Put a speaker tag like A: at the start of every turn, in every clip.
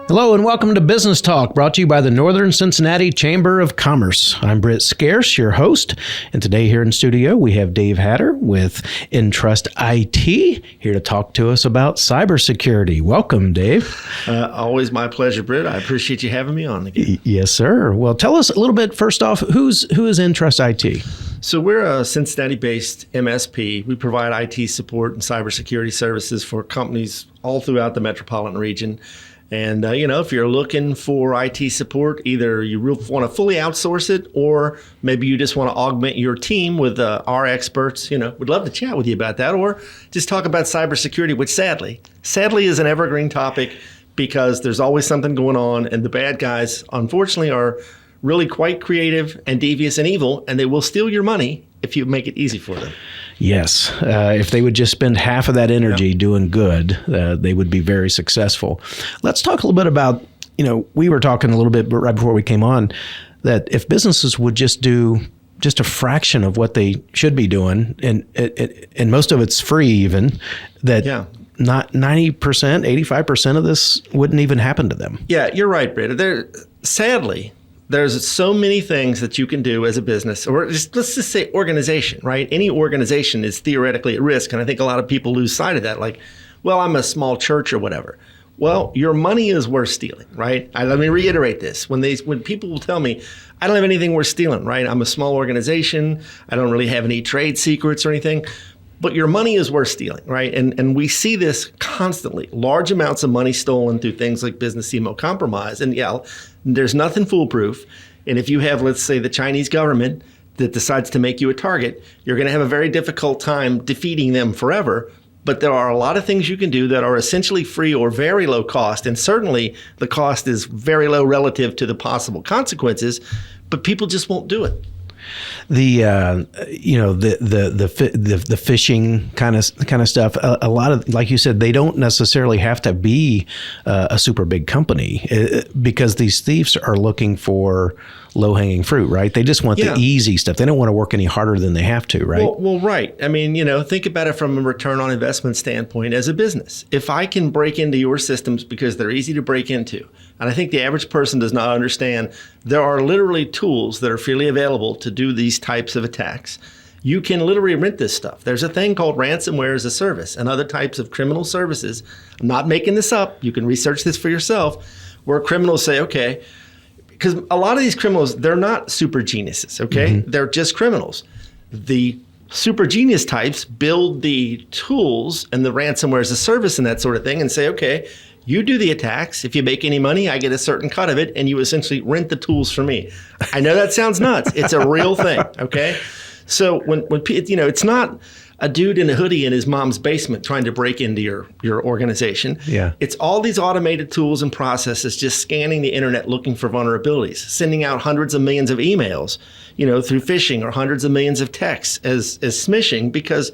A: Hello and welcome to Business Talk, brought to you by the Northern Cincinnati Chamber of Commerce. I'm Britt Scarce, your host, and today here in studio we have Dave Hatter with Intrust IT here to talk to us about cybersecurity. Welcome, Dave.
B: Always my pleasure, Britt. I appreciate you having me on again.
A: Yes, sir. Well, tell us a little bit first off, who is Intrust IT?
B: So we're a Cincinnati-based MSP. We provide IT support and cybersecurity services for companies all throughout the metropolitan region. And, if you're looking for IT support, either you want to fully outsource it or maybe you just want to augment your team with our experts, we'd love to chat with you about that, or just talk about cybersecurity, which sadly is an evergreen topic because there's always something going on. And the bad guys, unfortunately, are really quite creative and devious and evil, and they will steal your money if you make it easy for them.
A: Yes. If they would just spend half of that energy doing good, they would be very successful. Let's talk a little bit about, we were talking a little bit right before we came on, that if businesses would just do just a fraction of what they should be doing, and most of it's free even, that not 90%, 85% of this wouldn't even happen to them.
B: Yeah, you're right, Britt. Sadly, there's so many things that you can do as a business, or let's just say organization, right? Any organization is theoretically at risk. And I think a lot of people lose sight of that. Like, well, I'm a small church or whatever. Well, your money is worth stealing, right? Let me reiterate this. When people will tell me, I don't have anything worth stealing, right? I'm a small organization. I don't really have any trade secrets or anything. But your money is worth stealing, right? And we see this constantly. Large amounts of money stolen through things like business email compromise. And there's nothing foolproof. And if you have, let's say, the Chinese government that decides to make you a target, you're going to have a very difficult time defeating them forever. But there are a lot of things you can do that are essentially free or very low cost. And certainly the cost is very low relative to the possible consequences, but people just won't do it.
A: The phishing kind of stuff. A lot of, like you said, they don't necessarily have to be a super big company because these thieves are looking for low-hanging fruit, right? They just want the easy stuff. They don't want to work any harder than they have to, right?
B: Well, right. I mean, think about it from a return on investment standpoint as a business. If I can break into your systems because they're easy to break into, and I think the average person does not understand, there are literally tools that are freely available to do these types of attacks. You can literally rent this stuff. There's a thing called ransomware as a service and other types of criminal services. I'm not making this up. You can research this for yourself, where criminals say, okay, because a lot of these criminals, they're not super geniuses, okay? Mm-hmm. They're just criminals. The super genius types build the tools and the ransomware as a service and that sort of thing and say, okay, you do the attacks. If you make any money, I get a certain cut of it, and you essentially rent the tools for me. I know that sounds nuts. It's a real thing, okay? So when it's not a dude in a hoodie in his mom's basement trying to break into your organization. Yeah. It's all these automated tools and processes just scanning the internet looking for vulnerabilities, sending out hundreds of millions of emails, through phishing, or hundreds of millions of texts as smishing, because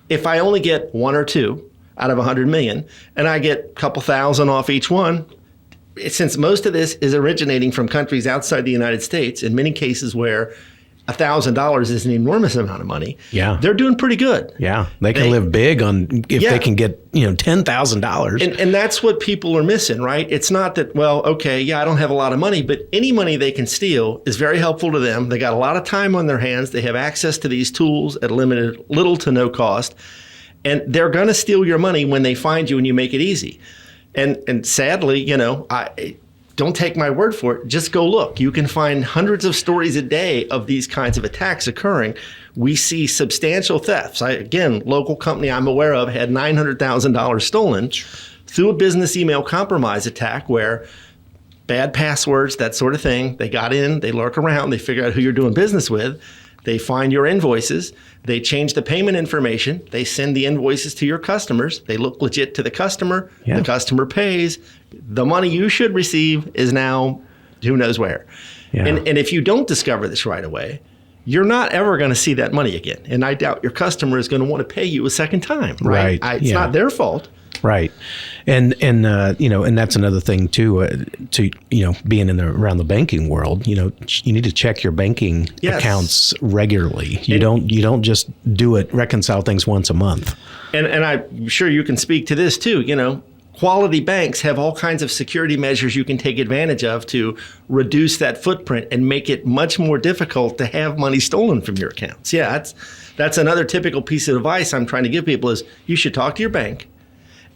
B: if I only get one or two out of 100 million and I get a couple thousand off each one, since most of this is originating from countries outside the United States, in many cases where $1,000 is an enormous amount of money. Yeah, they're doing pretty good.
A: Yeah, they can live big on if they can get $10,000.
B: And that's what people are missing, right? It's not that I don't have a lot of money, but any money they can steal is very helpful to them. They got a lot of time on their hands. They have access to these tools at little to no cost, and they're going to steal your money when they find you and you make it easy. And sadly, don't take my word for it. Just go look. You can find hundreds of stories a day of these kinds of attacks occurring. We see substantial thefts. Local company I'm aware of had $900,000 stolen through a business email compromise attack where bad passwords, that sort of thing. They got in, they lurk around, they figure out who you're doing business with. They find your invoices. They change the payment information. They send the invoices to your customers. They look legit to the customer. Yeah. The customer pays. The money you should receive is now who knows where. Yeah. And if you don't discover this right away, you're not ever going to see that money again. And I doubt your customer is going to want to pay you a second time, right? It's not their fault.
A: Right. And that's another thing too, being around the banking world, you need to check your banking accounts regularly. You don't just reconcile things once a month.
B: And I'm sure you can speak to this too, quality banks have all kinds of security measures you can take advantage of to reduce that footprint and make it much more difficult to have money stolen from your accounts. Yeah, that's another typical piece of advice I'm trying to give people is you should talk to your bank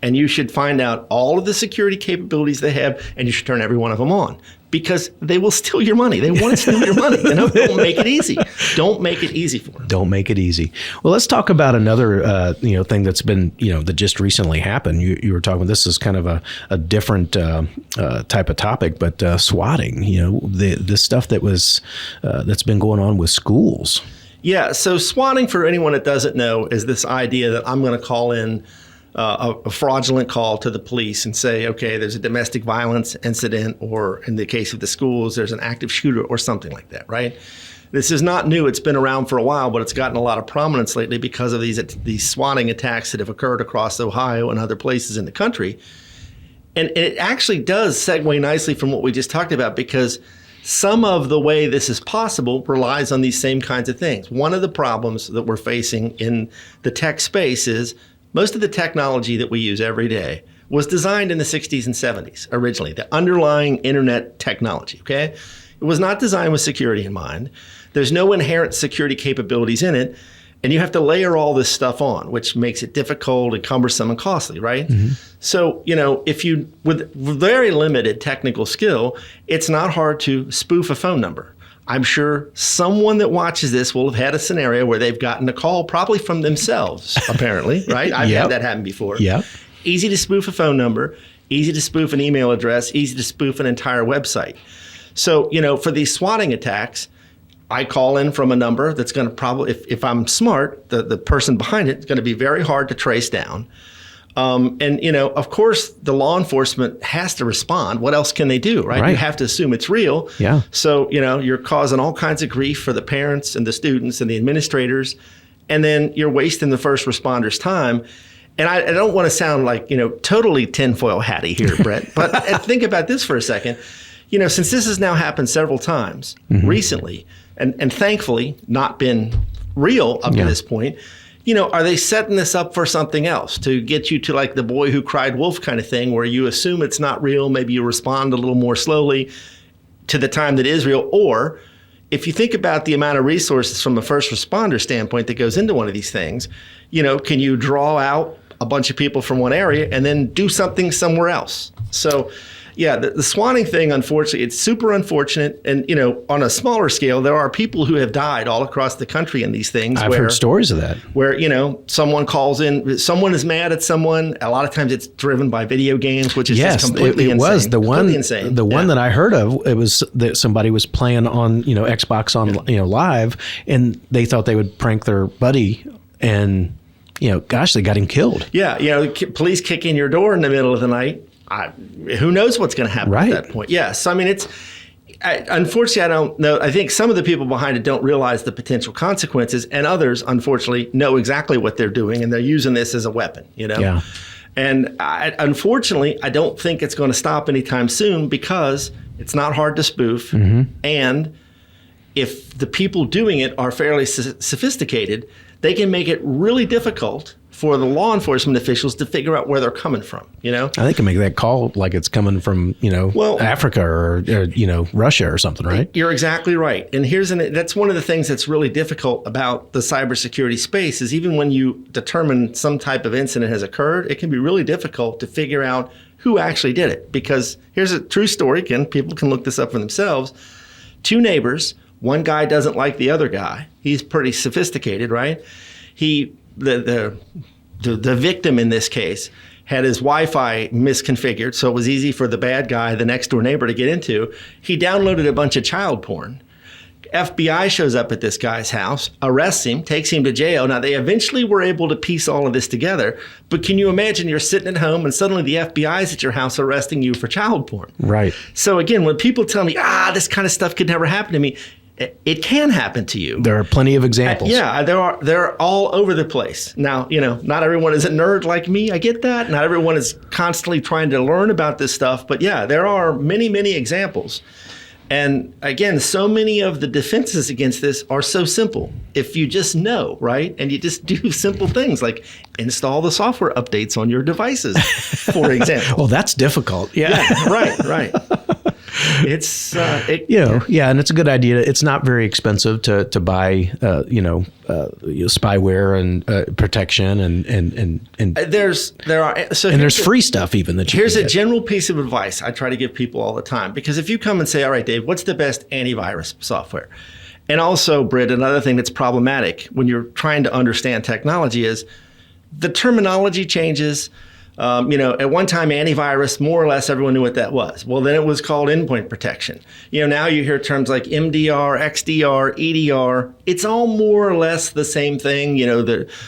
B: and you should find out all of the security capabilities they have and you should turn every one of them on because they will steal your money. They want to steal your money. Don't make it easy. Don't make it easy for them.
A: Don't make it easy. Well, let's talk about another thing that's been, that just recently happened. You were talking, this is kind of a different type of topic, but swatting, this stuff that's been going on with schools.
B: Yeah, so swatting, for anyone that doesn't know, is this idea that I'm going to call in a fraudulent call to the police and say, okay, there's a domestic violence incident, or in the case of the schools, there's an active shooter or something like that, right? This is not new. It's been around for a while, but it's gotten a lot of prominence lately because of these swatting attacks that have occurred across Ohio and other places in the country. And it actually does segue nicely from what we just talked about, because some of the way this is possible relies on these same kinds of things. One of the problems that we're facing in the tech space is most of the technology that we use every day was designed in the 60s and 70s originally, the underlying internet technology, okay? It was not designed with security in mind. There's no inherent security capabilities in it, and you have to layer all this stuff on, which makes it difficult and cumbersome and costly, right? Mm-hmm. So, if you, with very limited technical skill, it's not hard to spoof a phone number. I'm sure someone that watches this will have had a scenario where they've gotten a call, probably from themselves, apparently, right? I've had that happen before.
A: Yeah.
B: Easy to spoof a phone number, easy to spoof an email address, easy to spoof an entire website. So, for these swatting attacks, I call in from a number that's going to probably, if I'm smart, the person behind it is going to be very hard to trace down. Of course, the law enforcement has to respond. What else can they do, right? You have to assume it's real.
A: Yeah.
B: So, you're causing all kinds of grief for the parents and the students and the administrators, and then you're wasting the first responders' time. And I don't want to sound like, totally tinfoil hatty here, Brett, but think about this for a second. Since this has now happened several times recently, and thankfully not been real up to this point, are they setting this up for something else to get you to like the boy who cried wolf kind of thing, where you assume it's not real, maybe you respond a little more slowly to the time that is real? Or if you think about the amount of resources from a first responder standpoint that goes into one of these things, can you draw out a bunch of people from one area and then do something somewhere else? So yeah, the swatting thing, unfortunately, it's super unfortunate. And, on a smaller scale, there are people who have died all across the country in these things.
A: I've heard stories of that.
B: Where, someone calls in, someone is mad at someone. A lot of times it's driven by video games, which is just completely insane.
A: Yes, it was. The one that I heard of, it was that somebody was playing on, Xbox on, live, and they thought they would prank their buddy, and, gosh, they got him killed.
B: Yeah, police kick in your door in the middle of the night. Who knows what's going to happen at that point? Yes. I mean, unfortunately, I don't know. I think some of the people behind it don't realize the potential consequences, and others, unfortunately, know exactly what they're doing, and they're using this as a weapon, Yeah. And unfortunately, I don't think it's going to stop anytime soon because it's not hard to spoof. Mm-hmm. And if the people doing it are fairly sophisticated, they can make it really difficult for the law enforcement officials to figure out where they're coming from,
A: They can make that call like it's coming from, Africa or Russia or something, right?
B: You're exactly right. And that's one of the things that's really difficult about the cybersecurity space is even when you determine some type of incident has occurred, it can be really difficult to figure out who actually did it. Because here's a true story. People can look this up for themselves. Two neighbors, one guy doesn't like the other guy. He's pretty sophisticated, right? The victim in this case had his Wi-Fi misconfigured, so it was easy for the bad guy, the next door neighbor, to get into. He downloaded a bunch of child porn. FBI shows up at this guy's house, arrests him, takes him to jail. Now, they eventually were able to piece all of this together, but can you imagine you're sitting at home and suddenly the FBI is at your house arresting you for child porn?
A: Right.
B: So again, when people tell me, this kind of stuff could never happen to me, it can happen to you.
A: There are plenty of examples.
B: They're all over the place. Now, not everyone is a nerd like me. I get that. Not everyone is constantly trying to learn about this stuff. But yeah, there are many, many examples. And again, so many of the defenses against this are so simple. If you just know, right? And you just do simple things like install the software updates on your devices, for example.
A: Well, that's difficult. Yeah.
B: Right. It's
A: and it's a good idea. It's not very expensive to buy spyware and protection and
B: there's
A: free stuff even that you
B: here's
A: can
B: a
A: get.
B: general piece of advice I try to give people all the time, because if you come and say, all right, Dave, what's the best antivirus software? And also, Britt, another thing that's problematic when you're trying to understand technology is the terminology changes. At one time, antivirus, more or less everyone knew what that was. Well, then it was called endpoint protection. Now you hear terms like MDR, XDR, EDR. It's all more or less the same thing.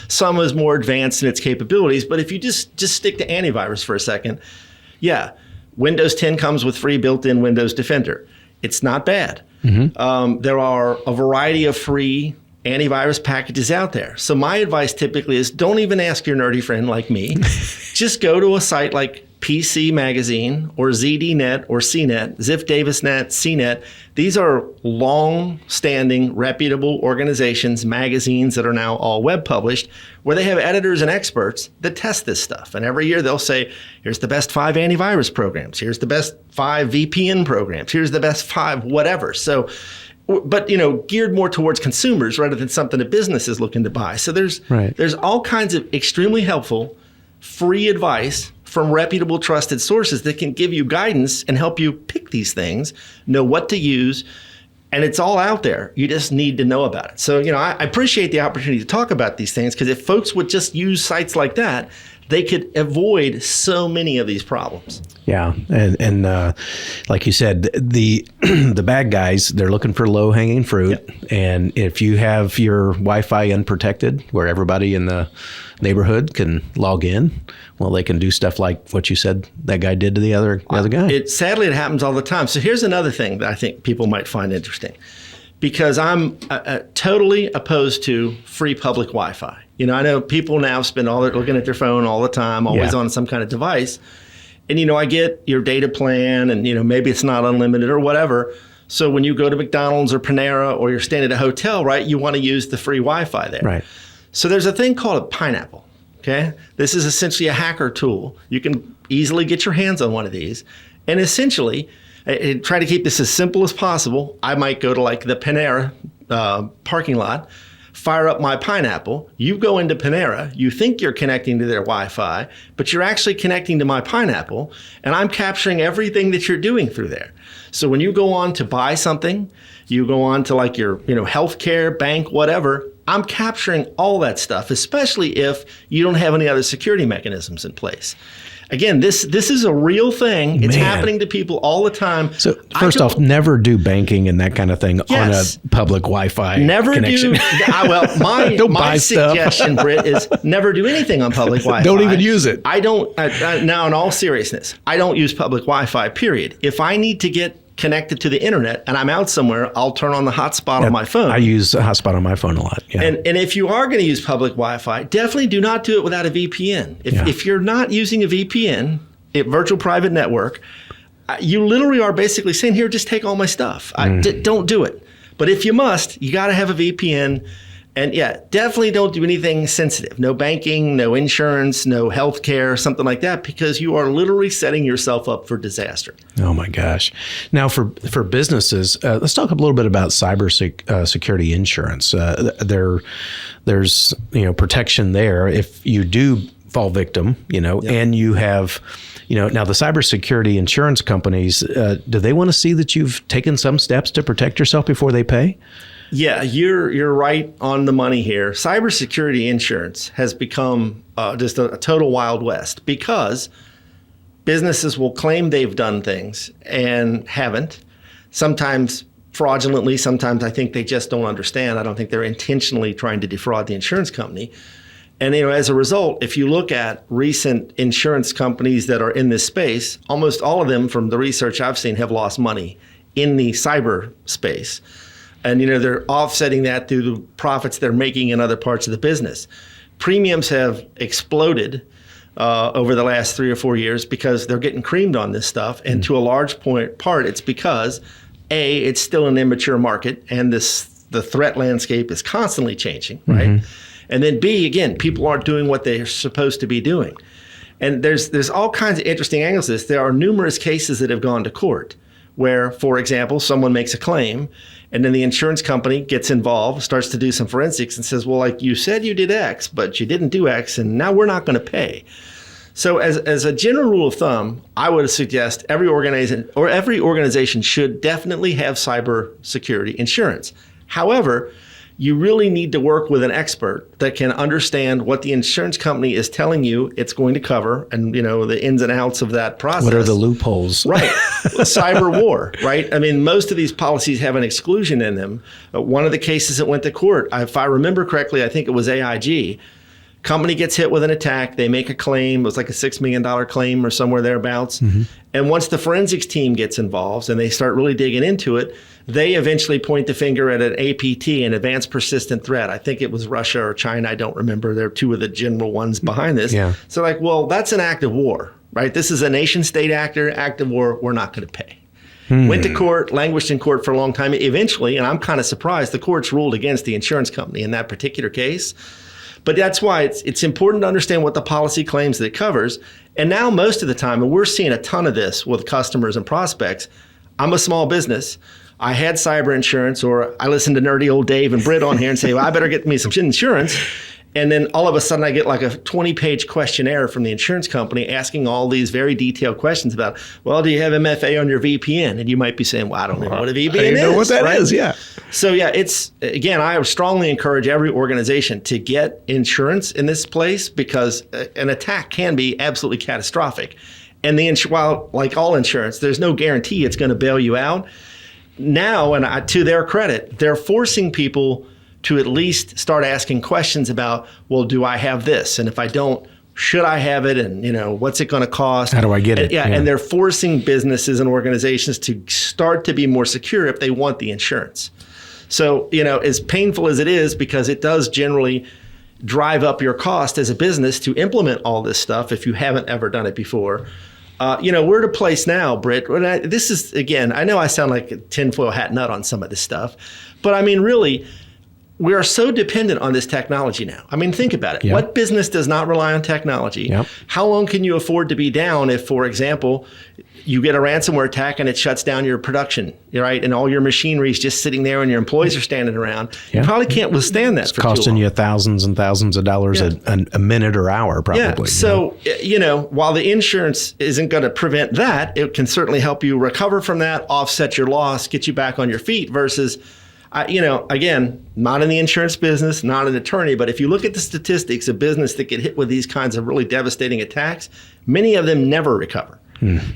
B: Some is more advanced in its capabilities. But if you just stick to antivirus for a second, Windows 10 comes with free built-in Windows Defender. It's not bad. Mm-hmm. There are a variety of free antivirus packages out there. So my advice typically is don't even ask your nerdy friend like me. Just go to a site like PC Magazine or ZDNet or CNET, Ziff DavisNet, CNET. These are long-standing, reputable organizations, magazines that are now all web published, where they have editors and experts that test this stuff. And every year they'll say, here's the best 5 antivirus programs. Here's the best 5 VPN programs. Here's the best 5 whatever. So, but geared more towards consumers rather than something a business is looking to buy. So there's all kinds of extremely helpful free advice from reputable, trusted sources that can give you guidance and help you pick these things, know what to use, and it's all out there. You just need to know about it. So I appreciate the opportunity to talk about these things, because if folks would just use sites like that, they could avoid so many of these problems.
A: Yeah, and like you said, the the bad guys, they're looking for low hanging fruit. Yep. And if you have your Wi-Fi unprotected, where everybody in the neighborhood can log in, well, they can do stuff like what you said that guy did to the other guy.
B: Sadly, it happens all the time. So here's another thing that I think people might find interesting, because I'm totally opposed to free public Wi-Fi. I know people now spend looking at their phone all the time, always on some kind of device. And, I get your data plan and, maybe it's not unlimited or whatever. So when you go to McDonald's or Panera or you're staying at a hotel, right, you want to use the free Wi-Fi there. Right. So there's a thing called a Pineapple. Okay. This is essentially a hacker tool. You can easily get your hands on one of these. And essentially, try to keep this as simple as possible. I might go to like the Panera parking lot, fire up my Pineapple. You go into Panera, you think you're connecting to their Wi-Fi, but you're actually connecting to my Pineapple, and I'm capturing everything that you're doing through there. So when you go on to buy something, you go on to like your healthcare, bank, whatever, I'm capturing all that stuff, especially if you don't have any other security mechanisms in place. Again, this is a real thing. It's happening to people all the time.
A: So first off, never do banking and that kind of thing on a public Wi-Fi connection.
B: My suggestion, Britt, is never do anything on public Wi-Fi.
A: Don't even use it.
B: I don't, now in all seriousness, I don't use public Wi-Fi, period. If I need to get connected to the internet and I'm out somewhere, I'll turn on the hotspot on my phone.
A: I use a hotspot on my phone a lot. Yeah.
B: And if you are going to use public Wi-Fi, definitely do not do it without a VPN. If you're not using a VPN, a virtual private network, you literally are basically saying, here, just take all my stuff. Don't do it. But if you must, you got to have a VPN. And definitely don't do anything sensitive. No banking, no insurance, no healthcare, something like that, because you are literally setting yourself up for disaster.
A: Oh my gosh! Now for businesses, let's talk a little bit about cybersecurity insurance. There's protection there if you do fall victim, and you have. Now the cybersecurity insurance companies, do they want to see that you've taken some steps to protect yourself before they pay?
B: Yeah, you're right on the money here. Cybersecurity insurance has become just a total Wild West, because businesses will claim they've done things and haven't. Sometimes fraudulently, sometimes I think they just don't understand. I don't think they're intentionally trying to defraud the insurance company. And as a result, if you look at recent insurance companies that are in this space, almost all of them, from the research I've seen, have lost money in the cyber space. And they're offsetting that through the profits they're making in other parts of the business. Premiums have exploded over the last 3 or 4 years because they're getting creamed on this stuff. And to a large part, it's because A, it's still an immature market, and the threat landscape is constantly changing, right? Mm-hmm. And then B, again, people aren't doing what they're supposed to be doing. And there's all kinds of interesting angles to this. There are numerous cases that have gone to court where, for example, someone makes a claim and then the insurance company gets involved, starts to do some forensics and says, well, like you said you did X, but you didn't do X, and now we're not going to pay. So as a general rule of thumb, I would suggest every organization should definitely have cybersecurity insurance. However, you really need to work with an expert that can understand what the insurance company is telling you it's going to cover and, the ins and outs of that process.
A: What are the loopholes?
B: Right. Cyber war, right? I mean, most of these policies have an exclusion in them. One of the cases that went to court, if I remember correctly, I think it was AIG. Company gets hit with an attack. They make a claim. It was like a $6 million claim or somewhere thereabouts. Mm-hmm. And once the forensics team gets involved and they start really digging into it, they eventually point the finger at an APT, an advanced persistent threat. I think it was Russia or China. I don't remember. They're two of the general ones behind this. Yeah. So well, that's an act of war, right? This is a nation state act of war. We're not going to pay. Went to court, languished in court for a long time. Eventually, and I'm kind of surprised, the courts ruled against the insurance company in that particular case. But that's why it's important to understand what the policy claims that it covers. And now most of the time, and we're seeing a ton of this with customers and prospects, I'm a small business. I had cyber insurance, or I listen to nerdy old Dave and Britt on here and say, well, I better get me some insurance. And then all of a sudden I get like a 20-page questionnaire from the insurance company asking all these very detailed questions about, well, do you have MFA on your VPN? And you might be saying, well, I don't know what a VPN is.
A: I know what that is, yeah.
B: So yeah, I strongly encourage every organization to get insurance in this place because an attack can be absolutely catastrophic. And while like all insurance, there's no guarantee it's going to bail you out. Now, and to their credit, they're forcing people to at least start asking questions about, well, do I have this? And if I don't, should I have it? And, what's it going to cost?
A: How do I get it?
B: Yeah, and they're forcing businesses and organizations to start to be more secure if they want the insurance. So, as painful as it is, because it does generally drive up your cost as a business to implement all this stuff if you haven't ever done it before. We're at a place now, Britt, this is, again, I know I sound like a tinfoil hat nut on some of this stuff, but I mean, really, we are so dependent on this technology now. I mean, think about it. Yep. What business does not rely on technology? Yep. How long can you afford to be down if, for example, you get a ransomware attack and it shuts down your production, right? And all your machinery is just sitting there and your employees are standing around. Yep. You probably can't withstand that
A: it's
B: for too long.
A: Costing you thousands and thousands of dollars a minute or hour, probably.
B: Yeah. So, while the insurance isn't going to prevent that, it can certainly help you recover from that, offset your loss, get you back on your feet versus... again, not in the insurance business, not an attorney, but if you look at the statistics of business that get hit with these kinds of really devastating attacks, many of them never recover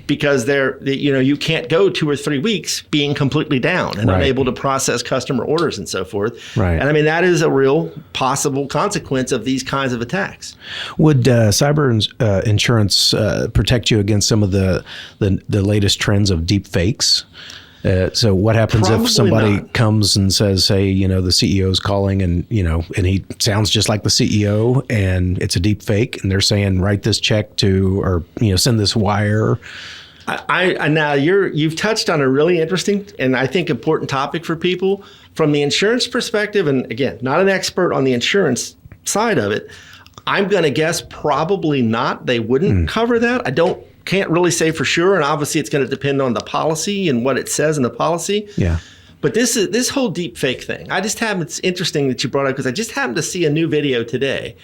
B: because you can't go 2 or 3 weeks being completely down and unable to process customer orders and so forth. Right. And I mean, that is a real possible consequence of these kinds of attacks.
A: Would cyber insurance protect you against some of the latest trends of deep fakes? So what happens
B: Probably
A: if somebody
B: not.
A: comes and says, hey, the CEO is calling and he sounds just like the CEO and it's a deep fake and they're saying, write this check to, or, send this wire.
B: Now you've touched on a really interesting and I think important topic for people from the insurance perspective. And again, not an expert on the insurance side of it. I'm going to guess probably not. They wouldn't cover that. Can't really say for sure, and obviously it's going to depend on the policy and what it says in the policy. Yeah. But this whole deep fake thing, it's interesting that you brought it up because I just happened to see a new video today,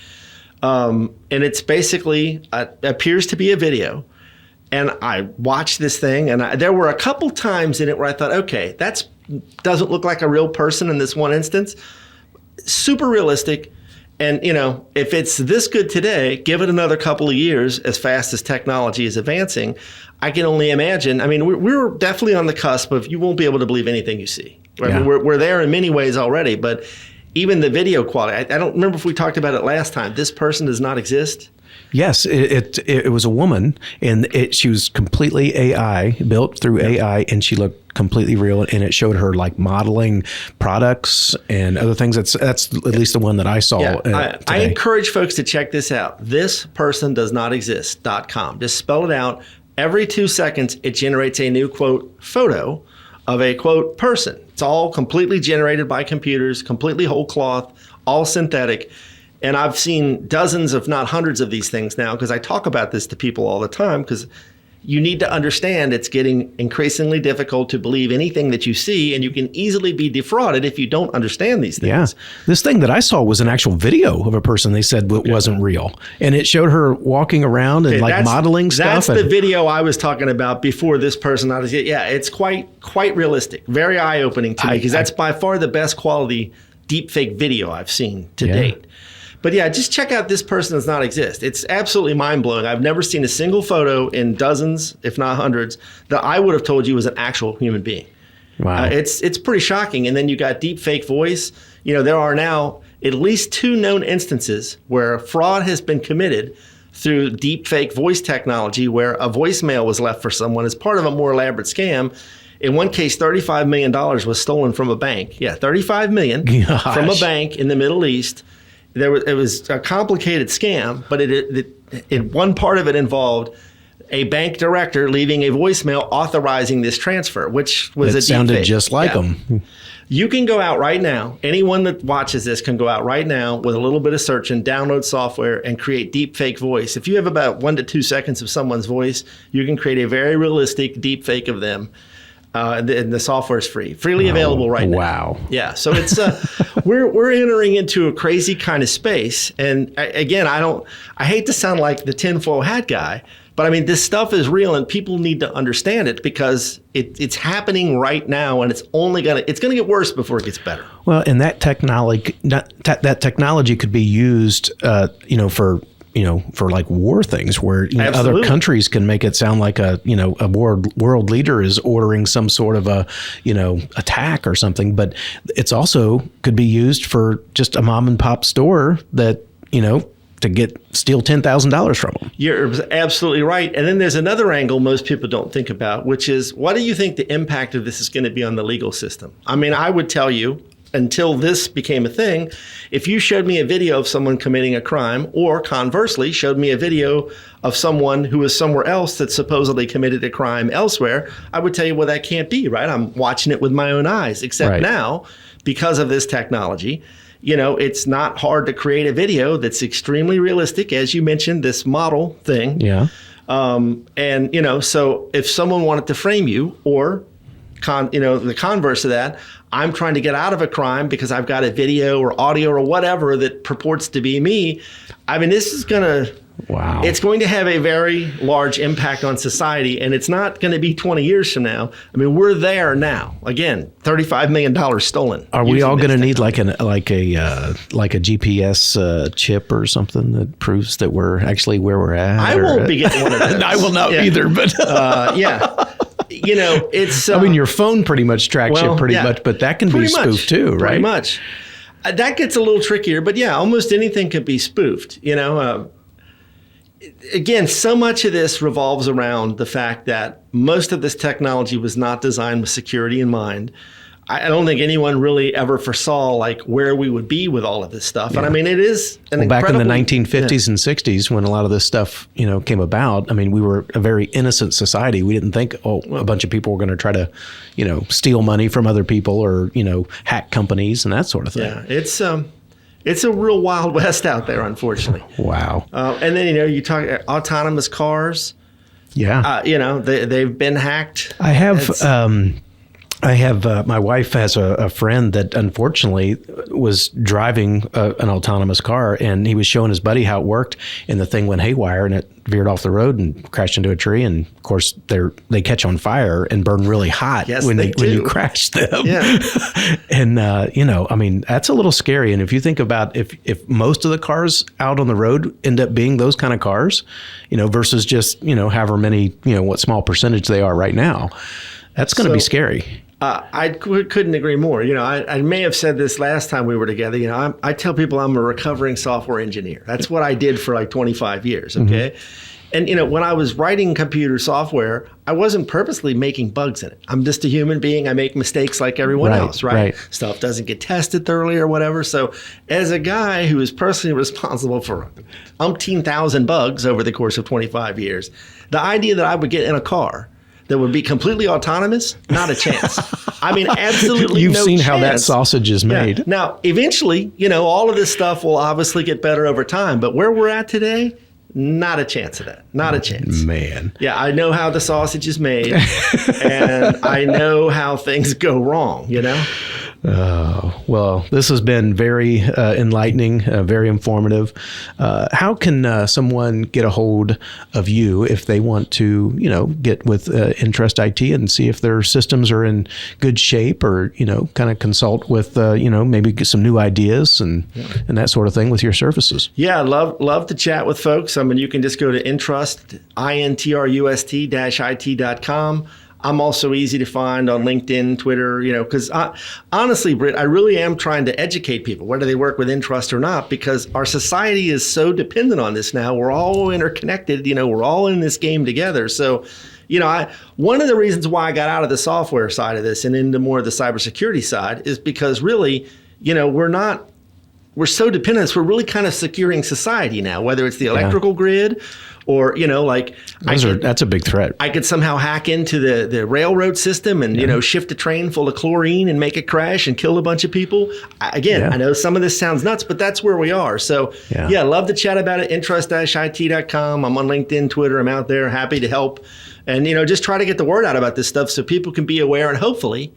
B: and it's basically appears to be a video, and I watched this thing, and there were a couple times in it where I thought, okay, that doesn't look like a real person in this one instance, super realistic. And, if it's this good today, give it another couple of years as fast as technology is advancing, I can only imagine. I mean, we're definitely on the cusp of you won't be able to believe anything you see. Right? Yeah. I mean, we're there in many ways already, but even the video quality, I don't remember if we talked about it last time. This person does not exist.
A: Yes, it was a woman, and she was completely AI, built through AI, and she looked completely real, and it showed her like modeling products and other things. That's at least the one that I saw.
B: Yeah, I encourage folks to check this out. thispersondoesnotexist.com. Just spell it out. Every 2 seconds, it generates a new, quote, photo of a, quote, person. It's all completely generated by computers, completely whole cloth, all synthetic. And I've seen dozens, if not hundreds of these things now, because I talk about this to people all the time, because you need to understand it's getting increasingly difficult to believe anything that you see, and you can easily be defrauded if you don't understand these things.
A: Yeah. This thing that I saw was an actual video of a person they said wasn't real. And it showed her walking around and modeling stuff.
B: That's the video I was talking about before this person. It's quite realistic. Very eye-opening to me, because that's by far the best quality deepfake video I've seen to date. But yeah, just check out This Person Does Not Exist. It's absolutely mind-blowing. I've never seen a single photo in dozens, if not hundreds, that I would have told you was an actual human being.
A: Wow.
B: It's pretty shocking. And then you got deep fake voice. There are now at least 2 known instances where fraud has been committed through deep fake voice technology, where a voicemail was left for someone as part of a more elaborate scam. In one case, $35 million was stolen from a bank. Yeah, $35 million from a bank in the Middle East. It was a complicated scam, but one part of it involved a bank director leaving a voicemail authorizing this transfer, which was a deep
A: sounded
B: fake.
A: just like them.
B: You can go out right now. Anyone that watches this can go out right now with a little bit of search and download software and create deep fake voice. If you have about 1 to 2 seconds of someone's voice, you can create a very realistic deep fake of them. And the software is freely available right now.
A: Wow.
B: Yeah. So it's we're entering into a crazy kind of space. And again, I hate to sound like the tinfoil hat guy, but I mean, this stuff is real and people need to understand it, because it's happening right now, and it's gonna get worse before it gets better.
A: Well, and that technology could be used, for like war things, where other countries can make it sound like a world leader is ordering some sort of a attack or something. But it's also could be used for just a mom and pop store that to steal $10,000 from them.
B: You're absolutely right. And then there's another angle most people don't think about, which is, what do you think the impact of this is going to be on the legal system? I mean, I would tell you, until this became a thing, if you showed me a video of someone committing a crime, or conversely showed me a video of someone who was somewhere else that supposedly committed a crime elsewhere, I would tell you, well, that can't be, right? I'm watching it with my own eyes. Except now, because of this technology, it's not hard to create a video that's extremely realistic, as you mentioned, this model thing.
A: Yeah.
B: So if someone wanted to frame you, or the converse of that, I'm trying to get out of a crime because I've got a video or audio or whatever that purports to be me. I mean, this is it's going to have a very large impact on society, and it's not going to be 20 years from now. I mean, we're there now. Again, $35 million stolen.
A: Are we all going to need like a GPS chip or something that proves that we're actually where we're at?
B: I won't be getting one of those.
A: I will not either, but
B: it's.
A: I mean, your phone pretty much tracks you pretty much, but that can be spoofed too, right?
B: Pretty much. That gets a little trickier, but yeah, almost anything could be spoofed. Again, so much of this revolves around the fact that most of this technology was not designed with security in mind. I don't think anyone really ever foresaw like where we would be with all of this stuff. Yeah. And I mean, it is
A: back in the 1950s and 60s when a lot of this stuff, came about. I mean, we were a very innocent society. We didn't think, a bunch of people were going to try to, steal money from other people or, hack companies and that sort of thing.
B: Yeah, it's a real Wild West out there, unfortunately.
A: Wow.
B: And then, you talk autonomous cars.
A: Yeah.
B: They've been hacked.
A: I have my wife has a friend that unfortunately was driving an autonomous car, and he was showing his buddy how it worked, and the thing went haywire and it veered off the road and crashed into a tree. And of course, they catch on fire and burn really hot when you crash them. Yeah. And I mean, that's a little scary. And if you think about if most of the cars out on the road end up being those kind of cars, versus just however many what small percentage they are right now, that's going to be scary.
B: I couldn't agree more. I may have said this last time we were together. I tell people I'm a recovering software engineer. That's what I did for like 25 years. Okay. Mm-hmm. And, when I was writing computer software, I wasn't purposely making bugs in it. I'm just a human being. I make mistakes like everyone else, right? Stuff doesn't get tested thoroughly or whatever. So as a guy who is personally responsible for umpteen thousand bugs over the course of 25 years, the idea that I would get in a car that would be completely autonomous, not a chance. I mean, absolutely
A: You've
B: no
A: seen
B: chance.
A: how that sausage is made.
B: Yeah. Now, eventually, all of this stuff will obviously get better over time. But where we're at today, not a chance of that. Not a chance.
A: Man.
B: Yeah, I know how the sausage is made, and I know how things go wrong,
A: Well, this has been very enlightening, very informative. How can someone get a hold of you if they want to, get with Intrust IT and see if their systems are in good shape, or, kind of consult with, maybe get some new ideas and that sort of thing with your services?
B: Yeah, love to chat with folks. I mean, you can just go to Intrust, INTRUST-IT.com. I'm also easy to find on LinkedIn, Twitter, because honestly, Britt, I really am trying to educate people, whether they work with Intrust or not, because our society is so dependent on this now. We're all interconnected, we're all in this game together. So, one of the reasons why I got out of the software side of this and into more of the cybersecurity side is because really, we're so dependent. We're really kind of securing society now, whether it's the electrical grid or,
A: that's a big threat.
B: I could somehow hack into the railroad system and, shift a train full of chlorine and make it crash and kill a bunch of people. I know some of this sounds nuts, but that's where we are. So, love to chat about it. Intrust-IT.com. I'm on LinkedIn, Twitter. I'm out there, happy to help. And, just try to get the word out about this stuff so people can be aware and hopefully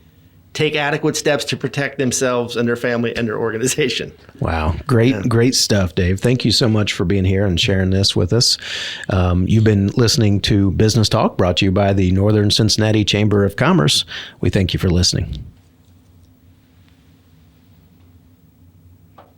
B: take adequate steps to protect themselves and their family and their organization.
A: Wow. Great stuff, Dave. Thank you so much for being here and sharing this with us. You've been listening to Business Talk, brought to you by the Northern Cincinnati Chamber of Commerce. We thank you for listening.